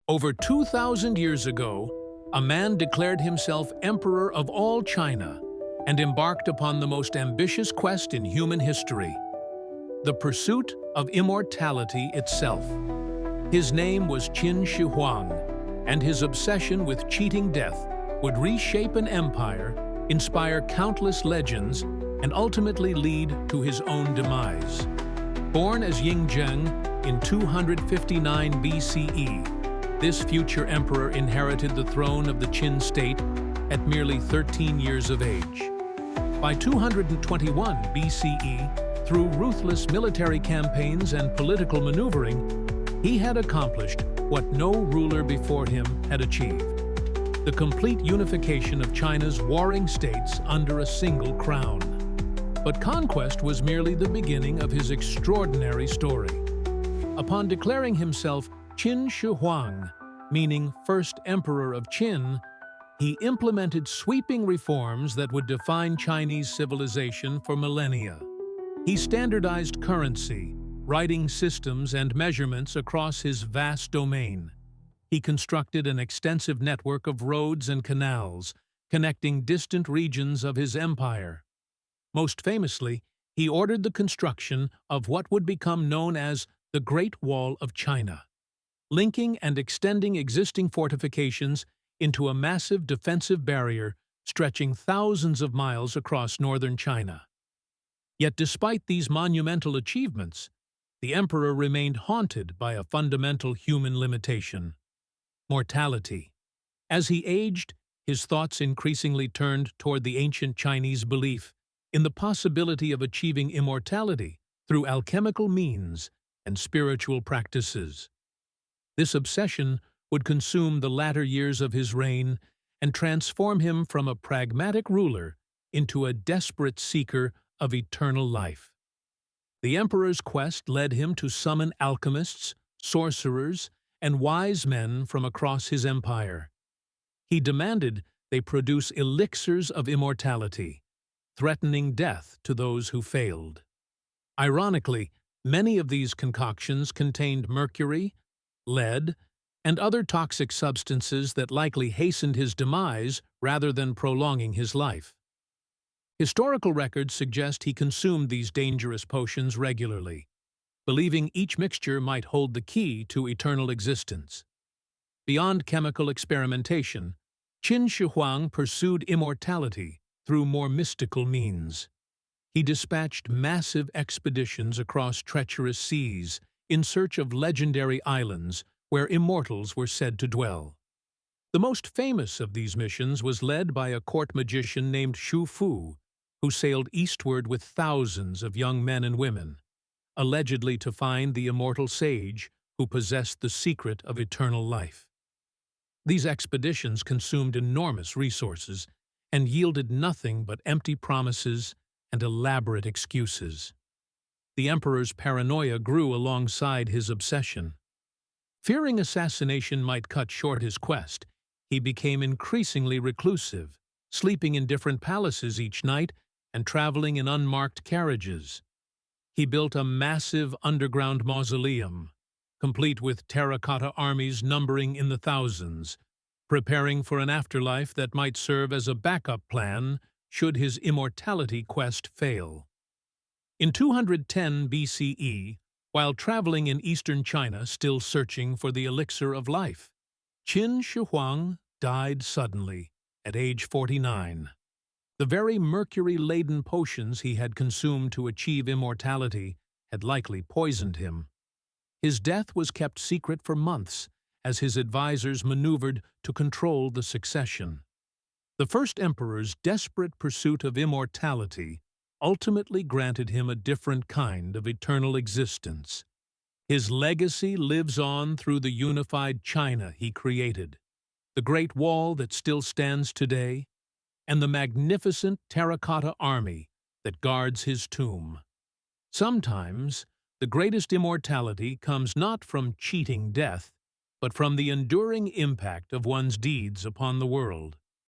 Over 2,000 years ago, a man declared himself emperor of all China and embarked upon the most ambitious quest in human history, the pursuit of immortality itself. His name was Qin Shi Huang, and his obsession with cheating death would reshape an empire, inspire countless legends, and ultimately lead to his own demise. Born as Ying Zheng in 259 BCE, this future emperor inherited the throne of the Qin state at merely 13 years of age. By 221 BCE, through ruthless military campaigns and political maneuvering, he had accomplished what no ruler before him had achieved: the complete unification of China's warring states under a single crown. But conquest was merely the beginning of his extraordinary story. Upon declaring himself Qin Shi Huang, meaning First Emperor of Qin, he implemented sweeping reforms that would define Chinese civilization for millennia. He standardized currency, writing systems, and measurements across his vast domain. He constructed an extensive network of roads and canals, connecting distant regions of his empire. Most famously, he ordered the construction of what would become known as the Great Wall of China, linking and extending existing fortifications into a massive defensive barrier stretching thousands of miles across northern China. Yet despite these monumental achievements, the emperor remained haunted by a fundamental human limitation: mortality. As he aged, his thoughts increasingly turned toward the ancient Chinese belief in the possibility of achieving immortality through alchemical means and spiritual practices. This obsession would consume the latter years of his reign and transform him from a pragmatic ruler into a desperate seeker of eternal life. The emperor's quest led him to summon alchemists, sorcerers, and wise men from across his empire. He demanded they produce elixirs of immortality, threatening death to those who failed. Ironically, many of these concoctions contained mercury, lead, and other toxic substances that likely hastened his demise rather than prolonging his life. Historical records suggest he consumed these dangerous potions regularly, believing each mixture might hold the key to eternal existence. Beyond chemical experimentation, Qin Shi Huang pursued immortality through more mystical means. He dispatched massive expeditions across treacherous seas in search of legendary islands where immortals were said to dwell. The most famous of these missions was led by a court magician named Xu Fu, who sailed eastward with thousands of young men and women, allegedly to find the immortal sage who possessed the secret of eternal life. These expeditions consumed enormous resources and yielded nothing but empty promises and elaborate excuses. The emperor's paranoia grew alongside his obsession. Fearing assassination might cut short his quest, he became increasingly reclusive, sleeping in different palaces each night and traveling in unmarked carriages. He built a massive underground mausoleum, complete with terracotta armies numbering in the thousands, preparing for an afterlife that might serve as a backup plan should his immortality quest fail. In 210 BCE, while traveling in eastern China still searching for the elixir of life, Qin Shi Huang died suddenly at age 49. The very mercury-laden potions he had consumed to achieve immortality had likely poisoned him. His death was kept secret for months as his advisors maneuvered to control the succession. The first emperor's desperate pursuit of immortality ultimately granted him a different kind of eternal existence. His legacy lives on through the unified China he created, the Great Wall that still stands today, and the magnificent terracotta army that guards his tomb. Sometimes, the greatest immortality comes not from cheating death, but from the enduring impact of one's deeds upon the world.